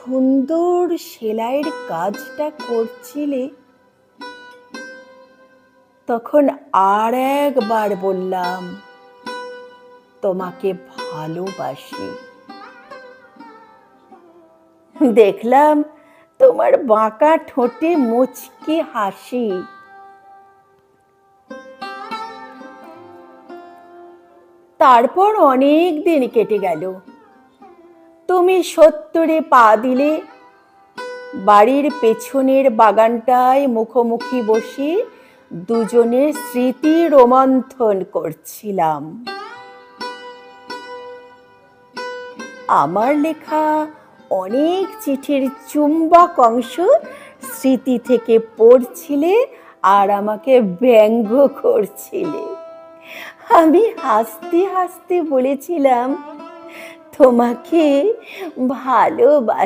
সুন্দর সেলাইয়ের কাজটা করছিলে, তখন আর একবার বললাম তোমাকে ভালোবাসি। দেখলাম তোমার বাঁকা ঠোঁটে মুচকি হাসি। তারপর অনেক দিন কেটে গেল। তুমি 70-এ পা দিলে। বাড়ির পেছনের বাগানটায় মুখোমুখি বসে দুজনে স্মৃতি রোমন্থন করছিলাম। আমার লেখা অনেক চিঠির চুম্বক অংশ স্মৃতি থেকে পড়ছিলে আর আমাকে ব্যঙ্গ করছিলে। আমি হাসতে হাসতে বলেছিলাম তোমাকে ভালোবাসি।